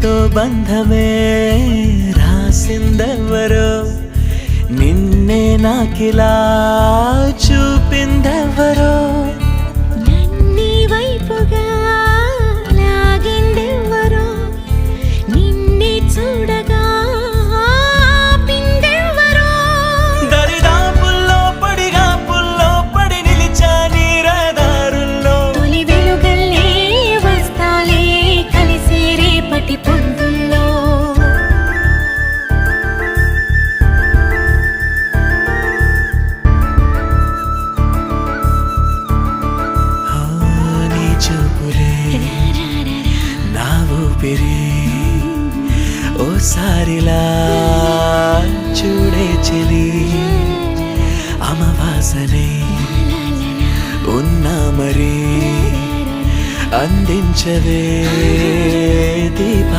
నీతో బంధమే రాసిందెవరో నిన్నే నాకిలా చూపిందెవరో నన్నీ వైపుగా లాగిందెవరో నిన్నే చూడగా ఆపిందెవరో దరిదాపుల్లో పడిగా పుల్లో పడి నిలిచా నీ రహదారుల్లో తొలి వెలుగల్లే వస్తాలే కలిసే రేపటి పొద్దుల్లో నీ చూపులే నా ఊపిరి ఓసారిలా చూడే చెలి అమవాసనే ఉన్నా మరి అందించవే దీప